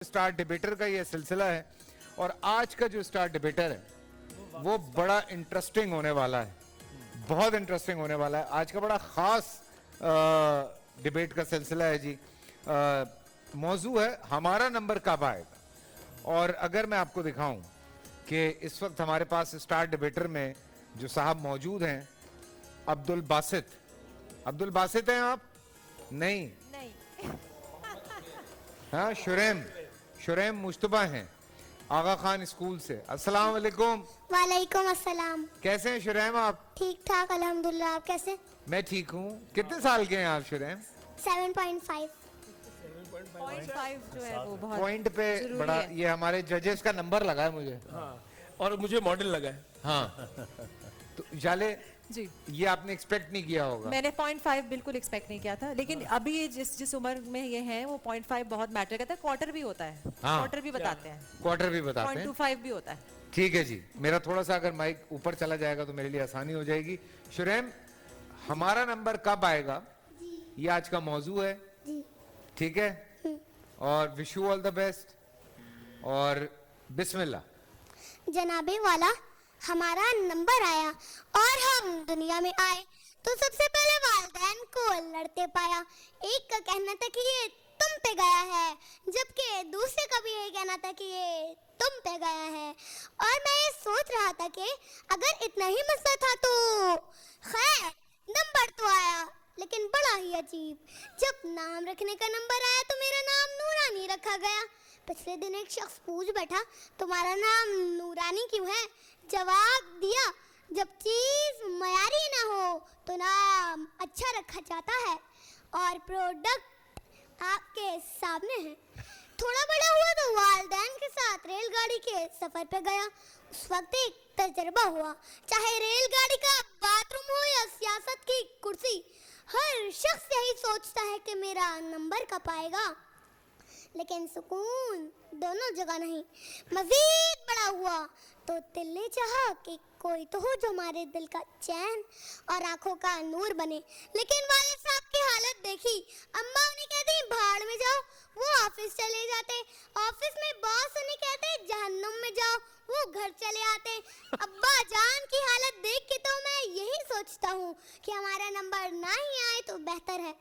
Star debater का ये सिलसिला है और आज का जो स्टार डिबेटर है वो बड़ा इंटरेस्टिंग होने वाला है, बहुत इंटरेस्टिंग होने वाला है। आज का बड़ा खास डिबेट का सिलसिला है जी। मौजू है हमारा नंबर कब आएगा। और अगर मैं आपको दिखाऊं कि इस वक्त हमारे पास स्टार डिबेटर में जो साहब मौजूद हैं, अब्दुल बासित हैं आप? नहीं। हाँ, शुरैम मुश्तबा हैं आगा खान स्कूल से। अस्सलाम वालेकुम। वालेकुम अस्सलाम। कैसे हैं शुरैम आप? ठीक ठाक अल्हम्दुलिल्लाह, आप कैसे? मैं ठीक हूँ। कितने साल के हैं आप शुरैम? 7.5। 0.5 जो है वो बहुत पॉइंट पे बड़ा ये हमारे जजेस का नंबर लगा है मुझे। हाँ, और मुझे मॉडल लगा है। हाँ तो जाले जी, ये आपने एक्सपेक्ट नहीं किया होगा। मैंने 0.5 बिल्कुल एक्सपेक्ट नहीं किया था, लेकिन अभी ये जिस उम्र में ये हैं वो 0.5 बहुत मैटर करता है। क्वार्टर भी होता है, क्वार्टर भी बताते हैं, क्वार्टर भी बताते हैं, 0.25 भी होता है। ठीक है जी। मेरा थोड़ा सा अगर माइक ऊपर चला जाएगा तो मेरे लिए आसानी हो जाएगी। शुरैम, हमारा नंबर कब आएगा, ये आज का मौजू है, ठीक है? और wish you all the best और बिस्मिल्लाह। जनाबे वाला, हमारा नंबर आया और हम दुनिया में आए तो सबसे पहले वालिदैन को लड़ते पाया। एक का कहना था कि ये तुम पे गया है, जबकि दूसरे का भी यही कहना था कि ये तुम पे गया है। और मैं ये सोच रहा था कि अगर इतना ही मसला था तो खैर नंबर तो आया, लेकिन बड़ा ही अजीब, जब नाम रखने का नंबर आया तो मेरा नाम नूरानी रखा गया। पिछले दिन एक शख्स पूछ बैठा, तुम्हारा नाम नूरानी क्यों है? जवाब दिया, जब चीज मयारी ना हो तो नाम अच्छा रखा जाता है और प्रोडक्ट आपके सामने है। थोड़ा बड़ा हुआ तो वालिदैन के साथ रेलगाड़ी के सफर पे गया। उस वक्त एक तजर्बा हुआ, चाहे रेलगाड़ी का बाथरूम हो या सियासत की कुर्सी, हर शख्स यही सोचता है कि मेरा नंबर कब आएगा, लेकिन सुकून दोनों जगह नहीं। मजीद बड़ा हुआ तो दिल ने चाहा कि कोई तो हो जो हमारे दिल का चैन और आंखों का नूर बने, लेकिन वालिद साहब की हालत देखी। अम्मा उन्हें कहती भाड़ में जाओ, वो ऑफिस चले जाते। ऑफिस में बॉस उन्हें कहते जहन्नुम में जाओ, वो घर चले आते। अब्बा जान की हालत देख के तो मैं यही सोचता हूँ कि हमारा नंबर ना ही आए तो बेहतर है।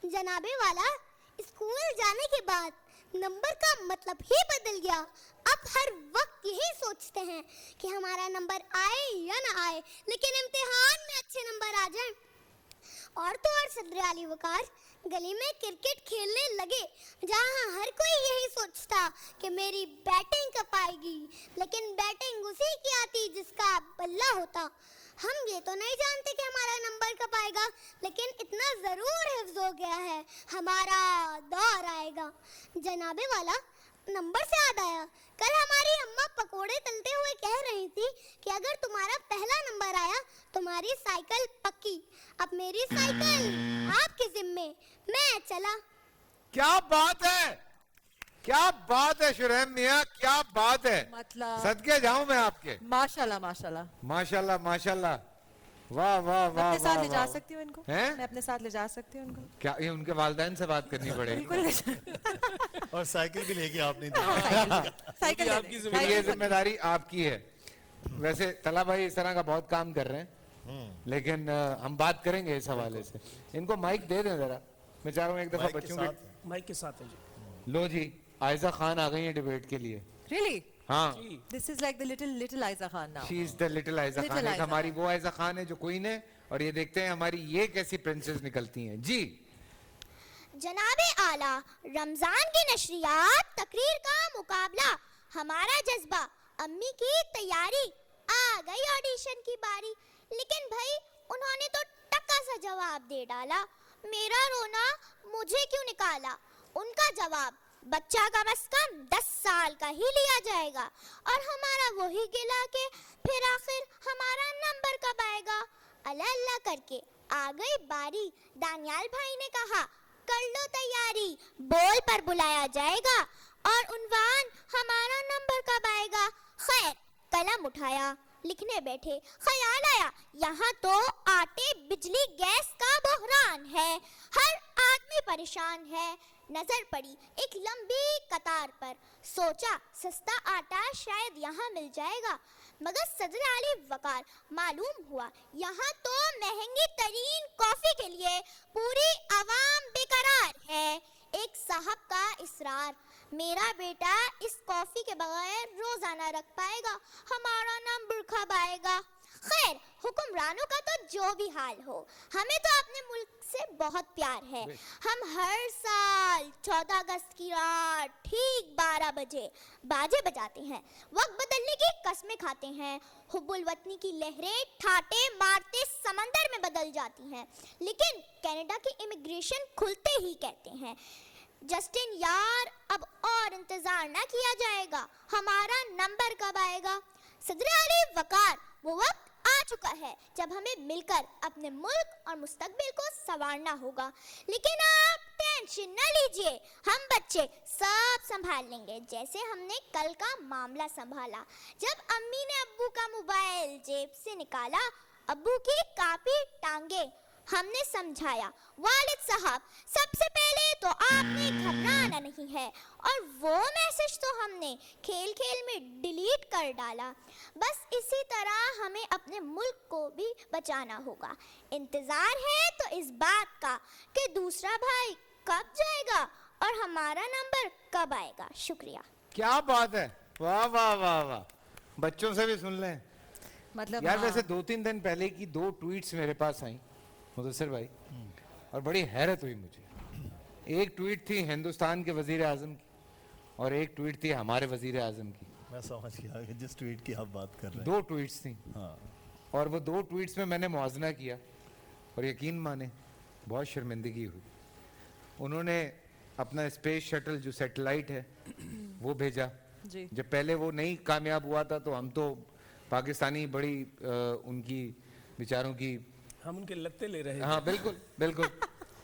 जनाबे वाला, स्कूल जाने के बाद नंबर का मतलब ही बदल गया। अब हर वक्त यही सोचते हैं कि हमारा नंबर आए या ना आए, लेकिन इम्तिहान में अच्छे नंबर आ जाएं। और तो और सदर अली वकार गली में क्रिकेट खेलने लगे, जहां हर कोई यही सोचता कि मेरी बैटिंग कब आएगी, लेकिन बैटिंग उसी की आती जिसका बल्ला होता। हम ये तो नहीं जानते कि हमारा नंबर कब आएगा, लेकिन इतना जरूर हिफ्ज हो गया है, हमारा दौर आएगा। जनाबे वाला, नंबर से याद आया, कल हमारी अम्मा पकोड़े तलते हुए कह रही थी कि अगर तुम्हारा पहला नंबर आया तुम्हारी साइकिल पक्की। अब मेरी साइकिल आपके जिम्मे, मैं चला। क्या बात है, क्या बात है शुरैम मियाँ, क्या बात है। मतलब सदके जाऊं मैं आपके। माशाल्लाह माशाल्लाह। माशाल्लाह माशाल्लाह, वाह वाह वाह। अपने साथ वाह, ले जा वाह। सकती हूँ इनको, हैं? मैं अपने साथ ले जा सकती हूँ इनको। क्या ये उनके वालिदैन से बात करनी पड़ेगी? बिल्कुल। और साइकिल भी लेके आपने दी। साइकिल आपकी तो ये जिम्मेदारी आपकी है। वैसे तला भाई इस तरह का बहुत काम कर रहे हैं, लेकिन हम बात करेंगे इस हवाले से। इनको माइक दे दें जरा, मैं चाह रहा हूँ एक दफा बच्चों के। माइक के साथ है जी। लो जी, आयजा खान आ गई है डिबेट के लिए। Really? हाँ, This is like the little Aiza Khan now. She is the little Aiza Little Khan. एक Aiza हमारी वो आयजा खान है जो क्वीन है, और ये देखते हैं हमारी ये कैसी प्रिंसेस निकलती हैं जी। जनाबे आला, रमजान की नशरियात तकरीर का मुकाबला, हमारा जज्बा, अम्मी की तैयारी, आ गई ऑडिशन की बारी। लेकिन भाई उन्होंने तो टक्का सा जवाब दे डाला, मेरा रोना मुझे क्यों निकाला। उनका जवाब, बच्चा का बस कम 10 साल का ही लिया जाएगा। और हमारा वही गिला के फिर आखिर हमारा नंबर कब आएगा। अल्लाह अल्लाह करके आ गई बारी, दानियाल भाई ने कहा कर लो तैयारी, बोल पर बुलाया जाएगा और उन्वान हमारा नंबर कब आएगा। खैर कलम उठाया, लिखने बैठे, ख्याल आया यहाँ तो आटे बिजली गैस का बहरान है। हर आदमी आदमी परेशान है, नजर पड़ी एक लंबी कतार पर, सोचा सस्ता आटा शायद यहाँ मिल जाएगा, मगर सदर आली वकार मालूम हुआ यहाँ तो महंगी तरीन कॉफी के लिए पूरी आवाम बेकरार है। एक साहब का इसरार, मेरा बेटा इस कॉफी के बगैर रोजाना रख पाएगा, हमारा नाम बुरखा आएगा। खैर हुक्मरानों का तो जो भी हाल हो, हमें तो अपने मुल्क से बहुत प्यार है। हम हर साल 14 अगस्त की रात ठीक 12 बजे बाजे बजाते हैं, वक्त बदलने की कस्में खाते हैं, हुब्बुल वतनी की लहरें ठाटे मारते समंदर में बदल जाती हैं, लेकिन कनाडा की इमिग्रेशन खुलते ही कहते हैं, जस्टिन यार अब और इंतजार ना किया जाएगा, हमारा नंबर कब आएगा। सदर आली वकार, वो वक्त आ चुका है जब हमें मिलकर अपने मुल्क और मुस्तकबिल को संवारना होगा, लेकिन आप टेंशन न लीजिए, हम बच्चे सब संभाल लेंगे जैसे हमने कल का मामला संभाला। जब अम्मी ने अब्बू का मोबाइल जेब से निकाला, अब्बू की कापी टांगे, हमने समझाया, वालिद साहब सबसे पहले तो आपने घबराना नहीं है, और वो मैसेज तो हमने खेल खेल में डिलीट कर डाला। बस इसी तरह हमें अपने मुल्क को भी बचाना होगा। इंतजार है तो इस बात का कि दूसरा भाई कब जाएगा और हमारा नंबर कब आएगा। शुक्रिया। क्या बात है, वाह वाह वाह वाह, बच्चों से भी सुन लें। मतलब यार हाँ। वैसे 2-3 दिन पहले की 2 ट्वीट्स मेरे पास आई मुदस्सिर भाई, और बड़ी हैरत हुई मुझे। एक ट्वीट थी हिंदुस्तान के वजीर आजम की, और एक ट्वीट थी हमारे वजीर आजम की। मैं समझ गया कि जिस ट्वीट की आप बात कर रहे हैं। 2 ट्वीट्स थी, हाँ। और वो 2 ट्वीट्स में मैंने मुआवजा किया, और यकीन माने बहुत शर्मिंदगी हुई। उन्होंने अपना स्पेस शटल जो सैटेलाइट है वो भेजा, जी। जब पहले वो नहीं कामयाब हुआ था तो हम तो पाकिस्तानी बड़ी उनकी बेचारों की, हम उनके लगते ले रहे हाँ बिल्कुल बिल्कुल।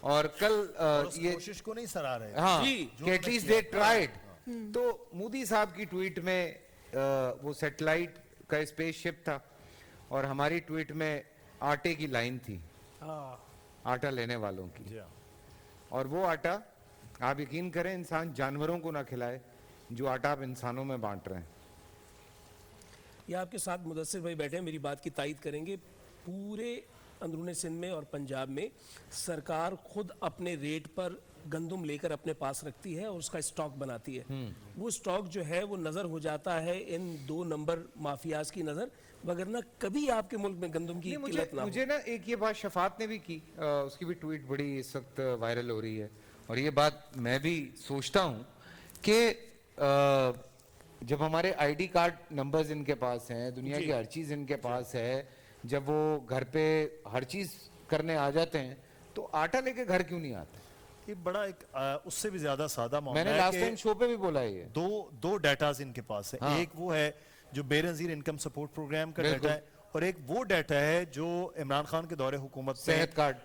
और कल और उस ये कोशिश को नहीं सराह रहे। हाँ जी, कि एटलीस्ट दे ट्राइड। तो मोदी साहब की ट्वीट में वो सैटेलाइट का स्पेसशिप था, और हमारी ट्वीट में आटे की लाइन थी, हाँ। आटा लेने वालों की। जी हाँ। और वो आटा आप यकीन करें इंसान जानवरों को ना खिलाए जो आटा आप इंसानों में बांट रहे हैं। ये आपके साथ मुदस्सिर भाई बैठे हैं, मेरी बात की तायद करेंगे। पूरे अंदरूनी सिंध में और पंजाब में सरकार खुद अपने रेट पर गंदम लेकर अपने पास रखती है और उसका स्टॉक बनाती है। वो स्टॉक जो है वो नज़र हो जाता है इन 2 नंबर माफियाज की नज़र, वगरना कभी आपके मुल्क में गंदम की नहीं, किल्लत ना हो। मुझे ना एक ये बात शफात ने भी की, उसकी भी ट्वीट बड़ी इस वक्त वायरल हो रही है, और ये बात मैं भी सोचता हूँ कि जब हमारे आईडी कार्ड नंबर्स इनके पास हैं, दुनिया की हर चीज़ इनके पास है, जब वो घर पे हर चीज़ करने आ जाते हैं तो आटा लेके घर क्यों नहीं आते? ये बड़ा एक उससे भी ज्यादा सादा मामला मैंने है लास्ट कि टाइम शो पे भी बोला है ये। दो डाटाज इनके पास है। हाँ। एक वो है जो बेनजीर इनकम सपोर्ट प्रोग्राम का बिल्कुल। डाटा है, और एक वो डाटा है जो इमरान खान के दौरे हुकूमत में सेहत कार्ड।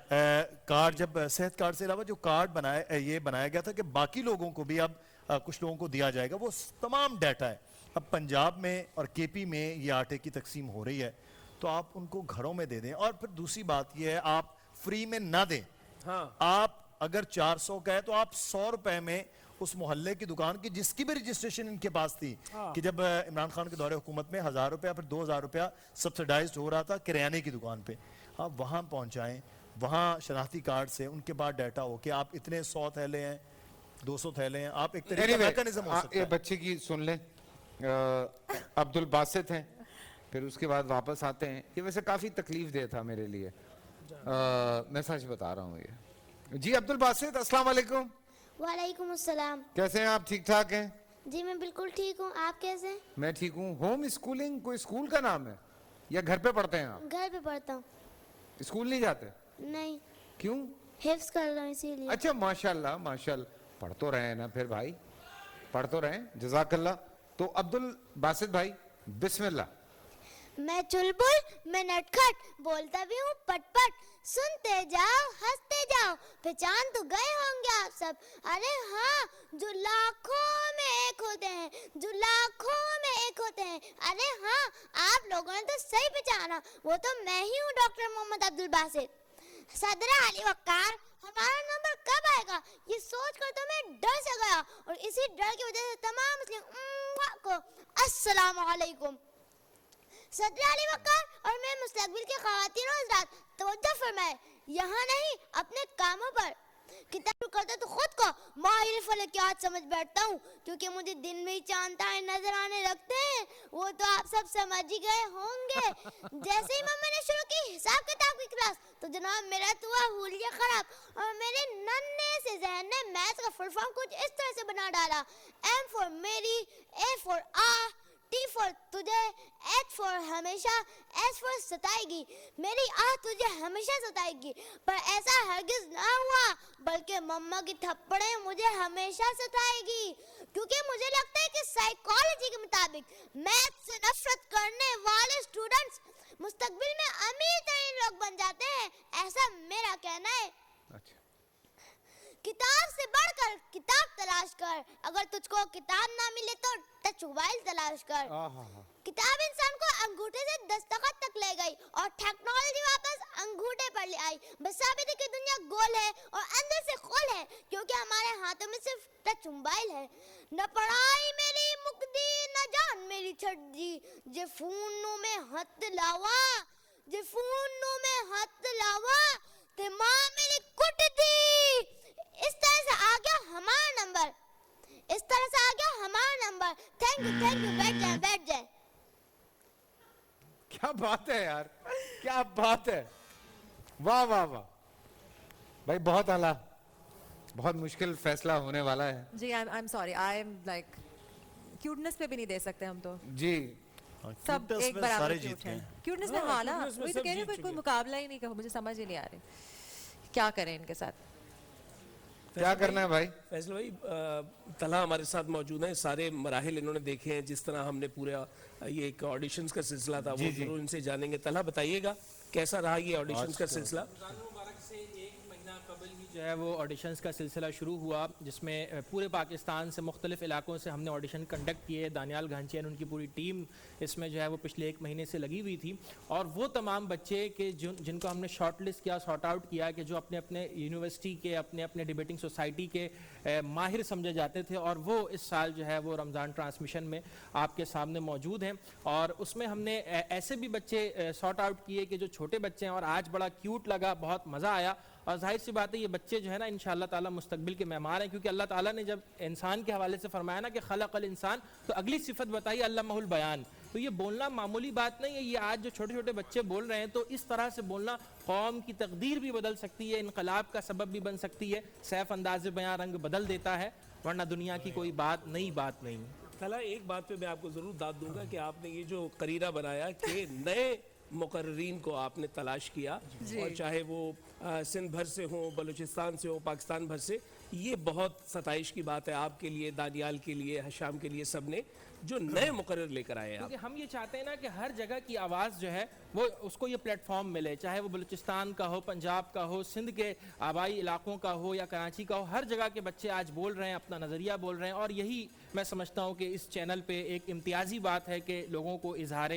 कार्ड, जब सेहत कार्ड से अलावा जो कार्ड बनाया गया था कि बाकी लोगों को भी अब कुछ लोगों को दिया जाएगा, वो तमाम डाटा है। अब पंजाब में और केपी में ये आटे की तकसीम हो रही है, तो आप उनको घरों में दे दें। और फिर दूसरी बात ये है, आप फ्री में ना दें। हाँ। आप अगर 400 का है तो आप 100 रुपए में उस मोहल्ले की दुकान की जिसकी भी रजिस्ट्रेशन इनके पास थी कि जब इमरान खान के दौरे हुकूमत में 1000 रुपया फिर 2000 रुपया सब्सिडाइज्ड हो रहा था किराने की दुकान पे, आप वहां पहुंचाएं, वहां शनाख्ती कार्ड से उनके बाद डाटा हो कि आप इतने 100 थैले हैं, 200 थैले हैं, आप एक तरीके का Anyway, मैकेनिज्म हो सकता ये है। बच्चे की सुन लें। अब्दुल बासित हैं, फिर उसके बाद वापस आते हैं। ये वैसे काफ़ी तकलीफ दे था मेरे लिए, मैं सच बता रहा हूँ ये। जी अब्दुल बासित, अस्सलाम वालेकुम। वालेकुम अस्सलाम। कैसे हैं आप? ठीक ठाक हैं? जी मैं बिल्कुल ठीक हूँ, आप कैसे हैं? मैं ठीक हूँ। होम स्कूलिंग कोई स्कूल का नाम है या घर पे पढ़ते हैं आप? घर पे पढ़ता हूँ। स्कूल नहीं जाते? नहीं, क्यों? हिफ्स कर रहा हूँ इसीलिए। अच्छा माशाल्लाह माशाल्लाह, पढ़ तो रहे हैं ना फिर भाई, पढ़ तो रहे हैं, जज़ाकल्लाह। तो अब्दुल बासित भाई बिस्मिल्लाह। मैं चुलबुल, मैं नटखट, बोलता भी हूँ पटपट, सुनते जाओ हंसते जाओ, पहचान तो गए होंगे आप सब। अरे हाँ, जो लाखों में एक होते हैं, जो लाखों में एक होते हैं। अरे हाँ, आप लोगों ने तो सही पहचाना, वो तो मैं ही हूँ, डॉक्टर मोहम्मद अब्दुल बासित। सदर आली वक्कार, हमारा नंबर कब आएगा, ये सोच कर तो मैं डर से गया, और इसी डर की वजह से तमाम मुस्लिम को अस्सलाम वालेकुम। सदर अली वक़ार और मैं मुस्तकबिल के ख़वातीन और हज़रात तवज्जो फरमाए, यहाँ नहीं अपने कामों पर। किताब करता तो खुद को माहिर फलकियात समझ बैठता हूँ, क्योंकि मुझे दिन में ही चांद तारे नजर आने लगते हैं, वो तो आप सब समझ ही गए होंगे। जैसे ही मम्मी ने शुरू की हिसाब किताब की क्लास, तो जनाब मेरा तो हुआ हुलिया खराब, और मेरे नन्हे से जहन ने मैथ्स का फुल फॉर्म कुछ इस तरह से बना डाला। M फॉर मेरी, A for uh, T for तुझे, H फॉर हमेशा, S फॉर सताएगी। मेरी आह तुझे हमेशा सताएगी, पर ऐसा हरगिज ना हुआ, बल्कि मम्मा की थप्पड़ें मुझे हमेशा सताएगी। क्योंकि मुझे लगता है कि साइकोलॉजी के मुताबिक मैथ से नफरत करने वाले स्टूडेंट्स मुस्तकबिल में अमीर तरीन लोग बन जाते हैं, ऐसा मेरा कहना है। अच्छा, किताब से बढ़कर किताब तलाश कर, अगर तुझको किताब ना मिले तो टच मोबाइल तलाश कर। किताब इंसान को अंगूठे से दस्तखत तक ले गई, और टेक्नोलॉजी वापस अंगूठे पर ले आई। बस साबित है कि दुनिया गोल है और अंदर से खोल है, क्योंकि हमारे हाथों में सिर्फ टच मोबाइल है। न पढ़ाई मेरी मुक्ति, न जान मेरी छड़ी, जे फूनों में हथ लावा, जे फूनों में हथ लावा, ते माँ मेरी कुट दी। इस तरह से आ गया हमारा नंबर, इस तरह से आ गया हमारा नंबर। थैंक यू, बैठ जाए, बैठ जाए। क्या बात है यार, क्या बात है, वाह वाह वाह भाई, बहुत आला, बहुत मुश्किल फैसला होने वाला है जी। I am sorry, I am like cuteness पे भी नहीं दे सकते हम तो, जी। सब Cuteness एक में बराबर सारे क्यूट जीत गए हैं। हैं। क्यूटनेस में हाँ, हाँ ना, cuteness में वही तो सब कह रही हूँ, जीत कोई चुके मुकाबला ही नहीं, मुझे समझ ही नहीं आ रही क्या करें इनके साथ। क्या करना है भाई? फैसल भाई, तलहा हमारे साथ मौजूद हैं, सारे मराहिल इन्होंने देखे हैं, जिस तरह हमने पूरा ये एक ऑडिशंस का सिलसिला था वो जरूर इनसे जानेंगे। तलहा बताइएगा कैसा रहा ये ऑडिशंस का सिलसिला? मुबारक से एक महीना कबल ही जो है वो ऑडिशंस का सिलसिला शुरू हुआ, जिसमें पूरे पाकिस्तान से मुख्तलिफ इलाकों से हमने ऑडिशन कंडक्ट किए। दानियाल घांचियान उनकी पूरी टीम इसमें जो है वो पिछले एक महीने से लगी हुई थी, और वो तमाम बच्चे के जिनको हमने शॉर्ट लिस्ट किया, सॉर्ट आउट किया, कि जो अपने अपने यूनिवर्सिटी के, अपने अपने डिबेटिंग सोसाइटी के माहिर समझे जाते थे, और वो इस साल जो है वो रमज़ान ट्रांसमिशन में आपके सामने मौजूद हैं। और उसमें हमने ऐसे भी बच्चे सॉर्ट आउट किए कि जो छोटे बच्चे हैं, और आज बड़ा क्यूट लगा, बहुत मज़ा आया। और जाहिर सी बात है ये बच्चे जो है ना इंशाअल्लाह ताला मुस्तकबिल के मेहमान हैं, क्योंकि अल्लाह ताला ने जब इंसान के हवाले से फरमाया ना कि खलक़ल इंसान, तो अगली सिफत बताई अल्लामहुल बयान। तो ये बोलना मामूली बात नहीं है। ये आज जो छोटे छोटे बच्चे बोल रहे हैं, तो इस तरह से बोलना कौम की तकदीर भी बदल सकती है, इनकलाब का सबब भी बन सकती है। सैफ अंदाज़े बयां रंग बदल देता है, वरना दुनिया की कोई बात नहीं। तलहा, एक बात पे मैं आपको ज़रूर दाद दूंगा कि आपने ये जो करीरा बनाया कि नए मुकर्रीन को आपने तलाश किया, और चाहे वो सिंध भर से हो, बलूचिस्तान से हो, पाकिस्तान भर से, ये बहुत सताइश की बात है आपके लिए, दानियाल के लिए, हशाम के लिए, सब ने जो नए मुकर्रर लेकर आए हैं आप। क्योंकि हम ये चाहते हैं ना कि हर जगह की आवाज़ जो है वो उसको ये प्लेटफॉर्म मिले, चाहे वो बलूचिस्तान का हो, पंजाब का हो, सिंध के आबाई इलाकों का हो, या कराची का हो, हर जगह के बच्चे आज बोल रहे हैं, अपना नज़रिया बोल रहे हैं। और यही मैं समझता हूँ कि इस चैनल पे एक इम्तियाजी बात है कि लोगों को इजहार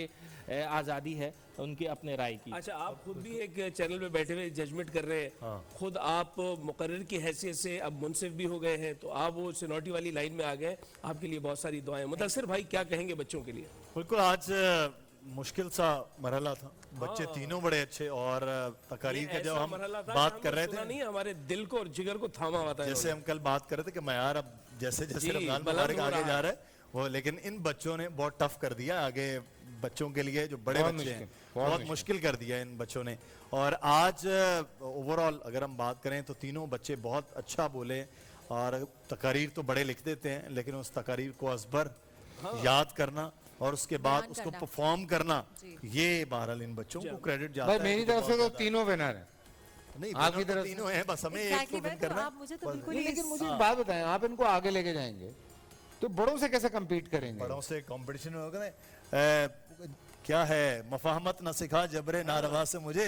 आज़ादी है उनके अपने राय की। अच्छा, आप खुद भी एक चैनल पे बैठे हुए जजमेंट कर रहे हैं, खुद आप मुकर्रर की हैसियत से अब मुनसिफ भी हो गए हैं, तो आप वो सिनोटी वाली लाइन में आ गए। आपके लिए बहुत सारी दुआएं। मुदस्सिर भाई क्या कहेंगे बच्चों के लिए? बिल्कुल, आज मुश्किल सा मरहला था, बच्चे तीनों बड़े अच्छे, और तकारीर का जब हम बात कर रहे थे, नहीं, हमारे दिल को और जिगर को थामा हुआ था। जैसे हम कल बात कर रहे थे कि मयार अब जैसे जैसे रमजान मुबारक आगे जा रहा है वो, लेकिन इन बच्चों ने बहुत टफ कर दिया आगे बच्चों के लिए, जो बड़े बच्चे हैं, बहुत मुश्किल कर दिया इन बच्चों ने। और आज ओवरऑल अगर हम बात करें तो तीनों बच्चे बहुत अच्छा बोले, और तकारीर तो बड़े लिख देते हैं, लेकिन उस तकारीर को असबर याद करना और उसके बाद उसको परफॉर्म करना, ये बहरहाल इन बच्चों को क्रेडिट जाता है। भाई मेरी तरफ से तो तीनों विनर हैं, नहीं, आपकी तरफ तीनों हैं, बस हमें एक को विन करना है। आप मुझे तो बिल्कुल नहीं, ही लेकिन मुझे एक बात बताएं, आप इनको आगे लेके जाएंगे तो बड़ों से कैसे compete करेंगे? बड़ों से कंपटीशन होगा ना, क्या है, मफाहमत न सिखा जबरे नारवा से मुझे,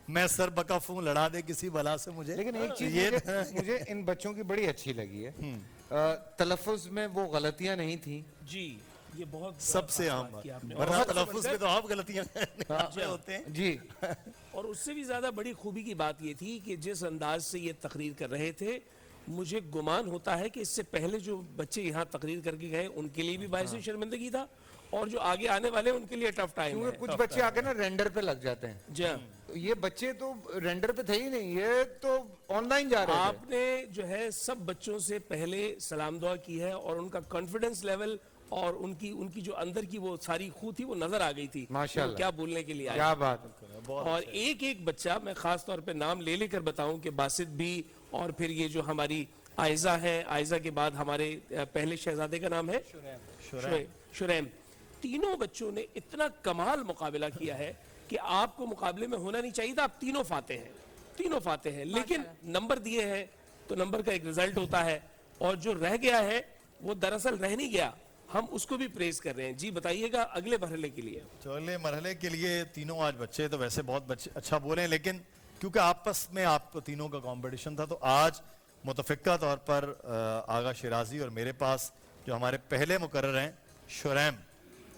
मैं सर बकफ हूं लड़ा दे किसी बला से मुझे। लेकिन एक चीज मुझे इन बच्चों की बड़ी अच्छी लगी है, तलफ़ुज़ में वो गलतियां नहीं थी, जी, ये बहुत सबसे आम बात की आपने। वरना और तलफ्फुज़ में तो आप गलतियां निकालते होते हैं जी और उससे भी ज्यादा बड़ी खूबी की बात ये थी कि जिस अंदाज से ये तकरीर कर रहे थे, मुझे गुमान होता है कि इससे पहले जो बच्चे यहाँ तकरीर करके गए उनके लिए भी बायस शर्मिंदगी था और जो आगे आने वाले हैं उनके लिए टफ टाइम है। क्योंकि कुछ बच्चे आके ना रेंडर पे लग जाते हैं, जी हाँ। तो ये बच्चे तो रेंडर पे थे ही नहीं, ये तो ऑनलाइन जा रहे थे। आपने जो है सब बच्चों से पहले सलाम दुआ की है और उनका कॉन्फिडेंस लेवल और उनकी जो अंदर की वो सारी खू थी वो नजर आ गई थी। माशाल्लाह। वो क्या बोलने के लिए आए। क्या बात है। और एक एक बच्चा मैं खास तौर पे नाम ले लेकर बताऊं कि बासित भी और फिर ये जो हमारी आयजा है, आयजा के बाद हमारे पहले शहजादे का नाम है शुरैम। तीनों बच्चों ने इतना कमाल मुकाबला किया है कि आपको मुकाबले में होना नहीं चाहिए था। आप तीनों फाते हैं लेकिन नंबर दिए हैं तो नंबर का एक रिजल्ट होता है और जो रह गया है वो दरअसल रह नहीं गया, हम उसको भी प्रेज कर रहे हैं। जी बताइएगा अगले मरहले के लिए। तो अगले मरहले के लिए तीनों आज बच्चे तो वैसे बहुत बच्चे अच्छा बोले हैं, लेकिन क्योंकि आपस में आप तीनों का कंपटीशन था तो आज मुतफिका तौर पर आगा शिराजी और मेरे पास जो हमारे पहले मुकर्रर हैं शुरैम,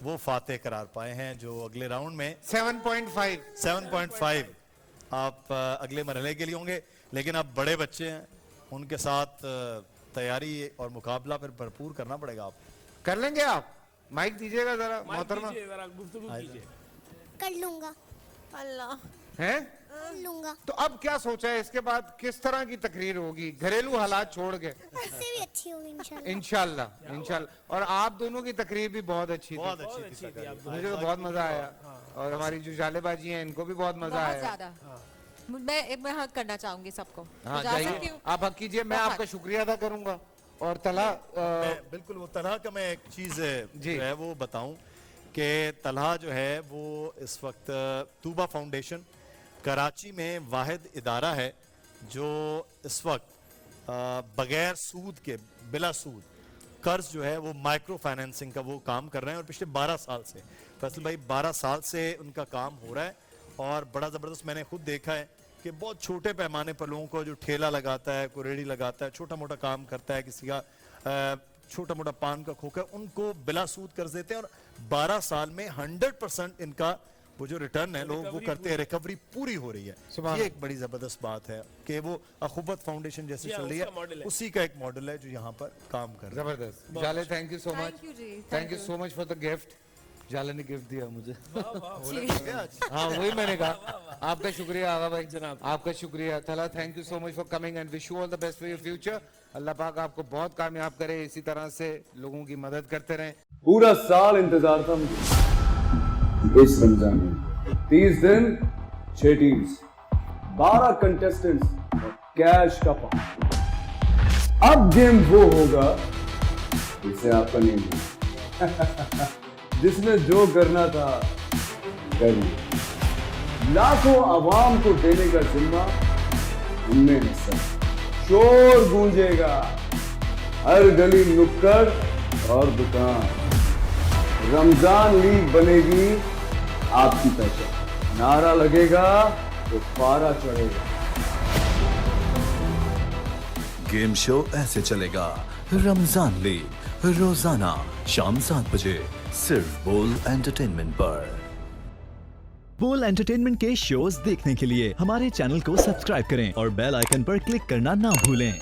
वो फातेह करार पाए हैं जो अगले राउंड में 7.5 आप अगले मरहले के लिए होंगे। लेकिन आप बड़े बच्चे हैं, उनके साथ तैयारी और मुकाबला फिर भरपूर करना पड़ेगा। आप कर लेंगे आप? माइक दीजिएगा जरा मोहतरमा। कर लूंगा, हैं? कर लूंगा। तो अब क्या सोचा है इसके बाद, किस तरह की तकरीर होगी घरेलू हालात छोड़ के? इससे भी अच्छी होगी इंशाल्लाह। इंशाल्लाह। और आप दोनों की तकरीर भी बहुत अच्छी थी, मुझे तो बहुत मजा आया। और हमारी जो जालेबाजी हैं इनको भी बहुत मजा बहुत आया। ज्यादा। मैं हक करना चाहूंगी सबको। हाँ इजाजत जाइए, क्यों? आप हक कीजिए, मैं आपका शुक्रिया अदा करूंगा। और तलहा बिल्कुल वो तलहा का मैं एक चीज जी। जो है वो बताऊं कि तलहा जो है वो इस वक्त तूबा फाउंडेशन कराची में वाहिद इदारा है जो इस वक्त बगैर सूद के, बिला सूद कर्ज जो है वो माइक्रो फाइनेंसिंग का वो काम कर रहे हैं और पिछले 12 साल से, फैसल भाई 12 साल से उनका काम हो रहा है और बड़ा ज़बरदस्त। मैंने खुद देखा है कि बहुत छोटे पैमाने पर लोगों को जो ठेला लगाता है, कोई रेडी लगाता है, छोटा मोटा काम करता है, किसी का छोटा मोटा पान का खोखा, उनको बिला सूद कर्ज देते हैं और 12 साल में 100% इनका वो जो रिटर्न है लोग वो करते हैं, रिकवरी पूरी हो रही है। ये एक बड़ी जबरदस्त बात है कि वो अखुबत फाउंडेशन जैसे चल रही है, उसी का एक मॉडल है जो यहाँ पर काम कर रहा है। जबरदस्त। जाले thank you so much, Thank you जी, thank you so much for the gift. जाले ने गिफ्ट दिया मुझे। हाँ वही मैंने कहा। आपका शुक्रिया आगा भाई, जनाब आपका शुक्रिया। Talha thank you so much for coming and wish you all the best for your future. Allah पाक आपको बहुत कामयाब करे, इसी तरह से लोगों की मदद करते रहें। पूरा साल इंतजार था मुझे इस रमजान में। 30 दिन 6 टीम्स, 12 कंटेस्टेंट्स और कैश का पाउंड। अब गेम वो होगा जिसे आपका नहीं है जिसने जो करना था कर लिया। लाखों आवाम को देने का जिम्मा हमने है सर। शोर गूंजेगा हर गली नुक्कड़ और दुकान। रमजान लीग बनेगी आपकी पहचान। नारा लगेगा तो पारा चढ़ेगा। गेम शो ऐसे चलेगा। रमजान लीग रोजाना शाम 7 बजे सिर्फ बोल एंटरटेनमेंट पर। बोल एंटरटेनमेंट के शोज देखने के लिए हमारे चैनल को सब्सक्राइब करें और बेल आइकन पर क्लिक करना ना भूलें।